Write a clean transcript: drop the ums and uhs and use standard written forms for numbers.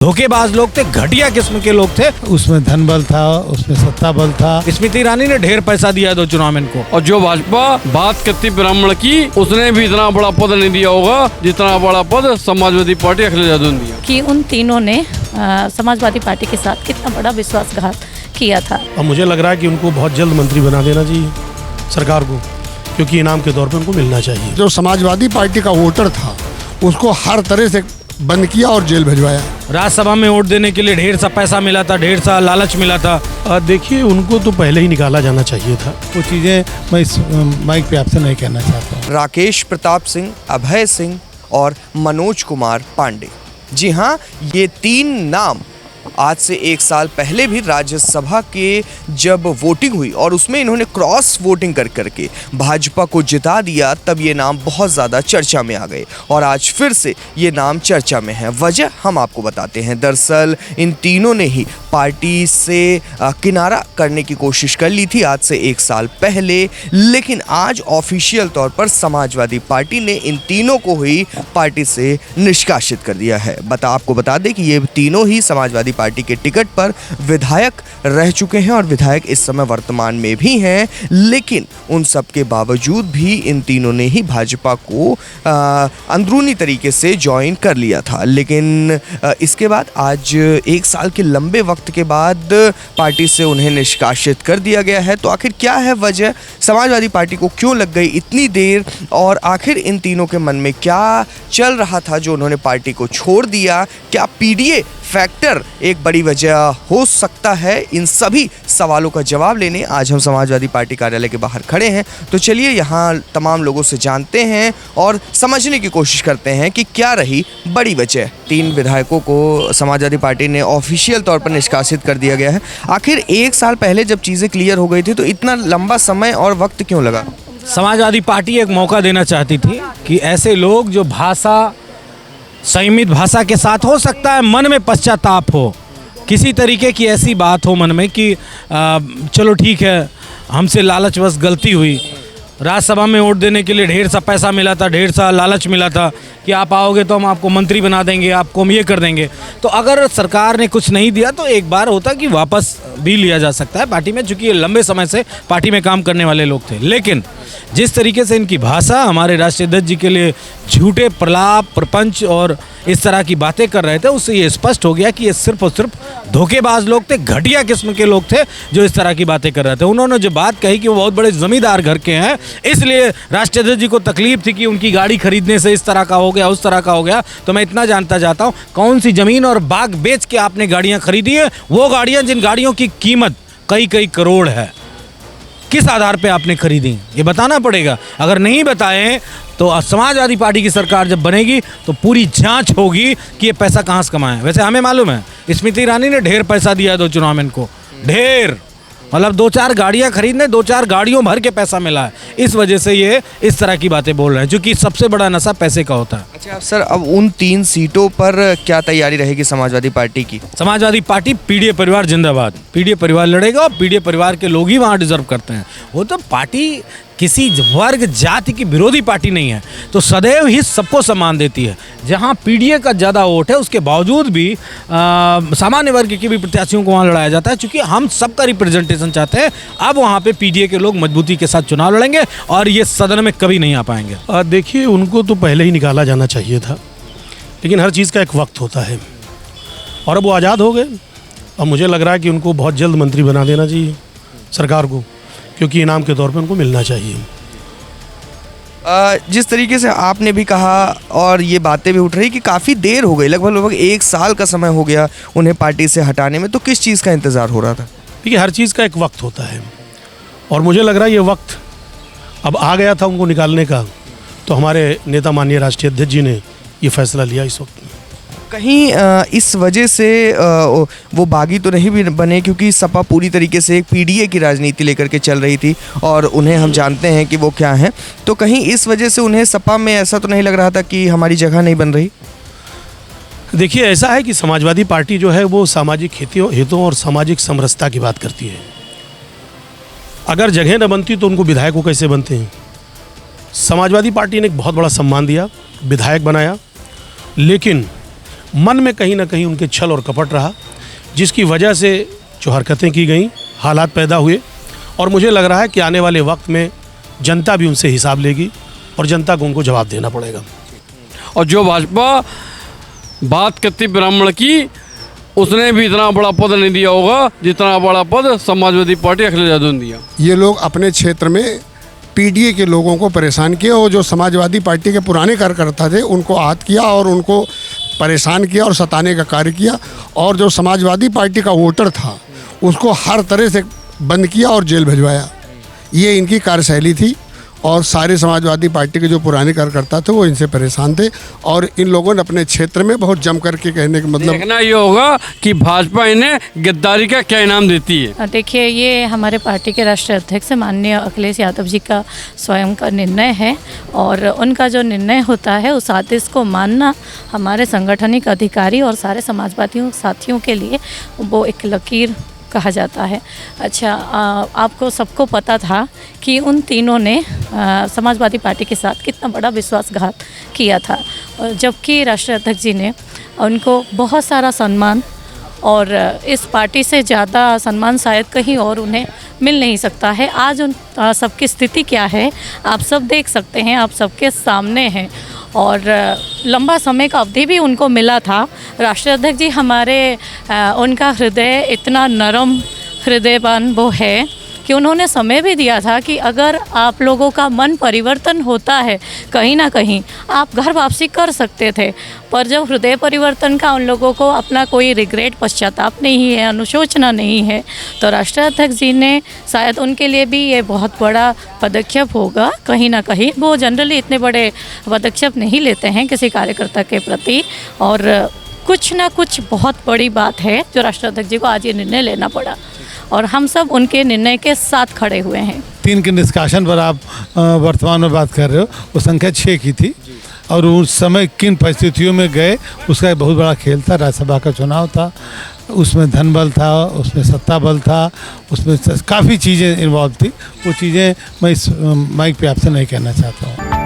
धोखेबाज लोग थे, घटिया किस्म के लोग थे। उसमें धन बल था, उसमें सत्ता बल था। स्मृति ईरानी ने ढेर पैसा दिया 2 चुनाव में इनको। और जो भाजपा बात करती ब्राह्मण की, उसने भी इतना बड़ा पद नहीं दिया होगा जितना बड़ा पद समाजवादी पार्टी अखिलेश यादव ने दिया। कि उन तीनों ने समाजवादी पार्टी के साथ कितना बड़ा विश्वासघात किया था। अब मुझे लग रहा है कि उनको बहुत जल्द मंत्री बना देना चाहिए सरकार को, क्योंकि इनाम के तौर पे उनको मिलना चाहिए। जो समाजवादी पार्टी का वोटर था उसको हर तरह से बंद किया और जेल भिजवाया। राज्यसभा में वोट देने के लिए ढेर सा पैसा मिला था, ढेर सा लालच मिला था। देखिए, उनको तो पहले ही निकाला जाना चाहिए था। वो चीज़ें मैं इस माइक पे आपसे नहीं कहना चाहता हूँ। राकेश प्रताप सिंह, अभय सिंह और मनोज कुमार पांडे, जी हाँ, ये 3 नाम आज से 1 साल पहले भी राज्यसभा के जब वोटिंग हुई और उसमें इन्होंने क्रॉस वोटिंग कर करके भाजपा को जिता दिया, तब ये नाम बहुत ज़्यादा चर्चा में आ गए और आज फिर से ये नाम चर्चा में है। वजह हम आपको बताते हैं। दरअसल इन तीनों ने ही पार्टी से किनारा करने की कोशिश कर ली थी आज से 1 साल पहले, लेकिन आज ऑफिशियल तौर पर समाजवादी पार्टी ने इन तीनों को ही पार्टी से निष्कासित कर दिया है। आपको बता दें कि ये तीनों ही समाजवादी पार्टी के टिकट पर विधायक रह चुके हैं और विधायक इस समय वर्तमान में भी हैं, लेकिन उन सब के बावजूद भी इन तीनों ने ही भाजपा को अंदरूनी तरीके से ज्वाइन कर लिया था। लेकिन इसके बाद आज 1 साल के लंबे वक्त के बाद पार्टी से उन्हें निष्कासित कर दिया गया है। तो आखिर क्या है वजह, समाजवादी पार्टी को क्यों लग गई इतनी देर, और आखिर इन तीनों के मन में क्या चल रहा था जो उन्होंने पार्टी को छोड़ दिया? क्या पीडीए फैक्टर एक बड़ी वजह हो सकता है? इन सभी सवालों का जवाब लेने आज हम समाजवादी पार्टी कार्यालय के बाहर खड़े हैं। तो चलिए यहाँ तमाम लोगों से जानते हैं और समझने की कोशिश करते हैं कि क्या रही बड़ी वजह। 3 विधायकों को समाजवादी पार्टी ने ऑफिशियल तौर पर निष्कासित कर दिया गया है। आखिर 1 साल पहले जब चीज़ें क्लियर हो गई थी तो इतना लंबा समय और वक्त क्यों लगा? समाजवादी पार्टी एक मौका देना चाहती थी कि ऐसे लोग जो संयमित भाषा के साथ, हो सकता है मन में पश्चाताप हो, किसी तरीके की ऐसी बात हो मन में कि चलो ठीक है, हमसे लालचवश गलती हुई, राज्यसभा में वोट देने के लिए ढेर सा पैसा मिला था, ढेर सा लालच मिला था कि आप आओगे तो हम आपको मंत्री बना देंगे, आपको हम ये कर देंगे। तो अगर सरकार ने कुछ नहीं दिया तो एक बार होता कि वापस भी लिया जा सकता है पार्टी में, चूँकि ये लंबे समय से पार्टी में काम करने वाले लोग थे। लेकिन जिस तरीके से इनकी भाषा हमारे राष्ट्रीय अध्यक्ष जी के लिए झूठे प्रलाप, प्रपंच और इस तरह की बातें कर रहे थे, उससे ये स्पष्ट हो गया कि ये सिर्फ और सिर्फ धोखेबाज लोग थे, घटिया किस्म के लोग थे जो इस तरह की बातें कर रहे थे। उन्होंने जो बात कही कि वो बहुत बड़े जमींदार घर के हैं, इसलिए राष्ट्रीय अध्यक्ष जी को तकलीफ थी कि उनकी गाड़ी खरीदने से इस तरह का हो गया, उस तरह का हो गया। तो मैं इतना जानता चाहता हूँ, कौन सी ज़मीन और बाग बेच के आपने गाड़ियाँ खरीदी है? वो गाड़ियाँ जिन गाड़ियों की कीमत कई करोड़ है, किस आधार पे आपने खरीदी, ये बताना पड़ेगा। अगर नहीं बताएं तो समाजवादी पार्टी की सरकार जब बनेगी तो पूरी जांच होगी कि ये पैसा कहाँ से कमाया है। वैसे हमें मालूम है स्मृति ईरानी ने ढेर पैसा दिया 2 चुनाव में इनको, ढेर, मतलब 2-4 गाड़ियाँ खरीदने, 2-4 गाड़ियों भर के पैसा मिला है। इस वजह से ये इस तरह की बातें बोल रहे हैं, जो कि सबसे बड़ा नशा पैसे का होता है। अच्छा सर, अब उन 3 सीटों पर क्या तैयारी रहेगी समाजवादी पार्टी की? समाजवादी पार्टी पीडीए परिवार जिंदाबाद, पीडीए परिवार लड़ेगा और पीडीए परिवार के लोग ही वहाँ डिजर्व करते हैं। वो तो पार्टी किसी वर्ग जाति की विरोधी पार्टी नहीं है, तो सदैव ही सबको सम्मान देती है। जहाँ पीडीए का ज़्यादा वोट है उसके बावजूद भी सामान्य वर्ग के भी प्रत्याशियों को वहाँ लड़ाया जाता है, क्योंकि हम सबका रिप्रेजेंटेशन चाहते हैं। अब वहाँ पे पीडीए के लोग मजबूती के साथ चुनाव लड़ेंगे और ये सदन में कभी नहीं आ पाएंगे। देखिए, उनको तो पहले ही निकाला जाना चाहिए था, लेकिन हर चीज़ का एक वक्त होता है और अब वो आज़ाद हो गए। अब मुझे लग रहा है कि उनको बहुत जल्द मंत्री बना देना चाहिए सरकार को, क्योंकि इनाम के तौर पे उनको मिलना चाहिए। जिस तरीके से आपने भी कहा और ये बातें भी उठ रही कि काफ़ी देर हो गई, लगभग 1 साल का समय हो गया उन्हें पार्टी से हटाने में, तो किस चीज़ का इंतज़ार हो रहा था? देखिए, हर चीज़ का एक वक्त होता है और मुझे लग रहा है ये वक्त अब आ गया था उनको निकालने का, तो हमारे नेता माननीय राष्ट्रीय अध्यक्ष जी ने ये फैसला लिया इस वक्त। कहीं इस वजह से वो बागी तो नहीं भी बने, क्योंकि सपा पूरी तरीके से एक पीडीए की राजनीति लेकर के चल रही थी और उन्हें हम जानते हैं कि वो क्या हैं। तो कहीं इस वजह से उन्हें सपा में ऐसा तो नहीं लग रहा था कि हमारी जगह नहीं बन रही? देखिए, ऐसा है कि समाजवादी पार्टी जो है वो सामाजिक हितों और सामाजिक समरसता की बात करती है। अगर जगह न बनती तो उनको विधायकों कैसे बनते हैं? समाजवादी पार्टी ने एक बहुत बड़ा सम्मान दिया, विधायक बनाया, लेकिन मन में कहीं ना कहीं उनके छल और कपट रहा, जिसकी वजह से जो हरकतें की गई, हालात पैदा हुए। और मुझे लग रहा है कि आने वाले वक्त में जनता भी उनसे हिसाब लेगी और जनता को उनको जवाब देना पड़ेगा। और जो भाजपा बात करती ब्राह्मण की, उसने भी इतना बड़ा पद नहीं दिया होगा जितना बड़ा पद समाजवादी पार्टी अखिलेश यादव ने दिया। ये लोग अपने क्षेत्र में पीडीए के लोगों को परेशान किया और जो समाजवादी पार्टी के पुराने कार्यकर्ता थे उनको आहत किया और उनको परेशान किया और सताने का कार्य किया। और जो समाजवादी पार्टी का वोटर था उसको हर तरह से बंद किया और जेल भिजवाया। ये इनकी कार्यशैली थी और सारे समाजवादी पार्टी के जो पुराने कार्यकर्ता थे वो इनसे परेशान थे और इन लोगों ने अपने क्षेत्र में बहुत जम करके कहने का मतलब देखना ये होगा कि भाजपा इन्हें गद्दारी का क्या इनाम देती है। देखिए, ये हमारे पार्टी के राष्ट्रीय अध्यक्ष माननीय अखिलेश यादव जी का स्वयं का निर्णय है और उनका जो निर्णय होता है उस आदेश को मानना हमारे सांगठनिक अधिकारी और सारे समाजवादियों साथियों के लिए वो एक लकीर कहा जाता है। अच्छा, आपको सबको पता था कि उन तीनों ने समाजवादी पार्टी के साथ कितना बड़ा विश्वासघात किया था, जबकि राष्ट्रीय अध्यक्ष जी ने उनको बहुत सारा सम्मान और इस पार्टी से ज़्यादा सम्मान शायद कहीं और उन्हें मिल नहीं सकता है। आज उन सबकी स्थिति क्या है आप सब देख सकते हैं, आप सबके सामने हैं और लंबा समय का अवधि भी उनको मिला था। राष्ट्रीय अध्यक्ष जी हमारे उनका हृदय इतना नरम हृदयवान वो है कि उन्होंने समय भी दिया था कि अगर आप लोगों का मन परिवर्तन होता है कहीं ना कहीं आप घर वापसी कर सकते थे, पर जब हृदय परिवर्तन का उन लोगों को अपना कोई रिग्रेट पश्चाताप नहीं है, अनुशोचना नहीं है, तो राष्ट्रीय अध्यक्ष जी ने शायद उनके लिए भी ये बहुत बड़ा पदक्षेप होगा। कहीं ना कहीं वो जनरली इतने बड़े पदक्षेप नहीं लेते हैं किसी कार्यकर्ता के प्रति और कुछ ना कुछ बहुत बड़ी बात है जो राष्ट्रीय अध्यक्ष जी को आज ये निर्णय लेना पड़ा और हम सब उनके निर्णय के साथ खड़े हुए हैं। 3 के निष्कासन पर आप वर्तमान में बात कर रहे हो, वो संख्या 6 की थी और उस समय किन परिस्थितियों में गए उसका एक बहुत बड़ा खेल था। राज्यसभा का चुनाव था, उसमें धन बल था, उसमें सत्ता बल था, उसमें काफ़ी चीज़ें इन्वॉल्व थी। वो चीज़ें मैं इस माइक पे आपसे नहीं कहना चाहता हूँ।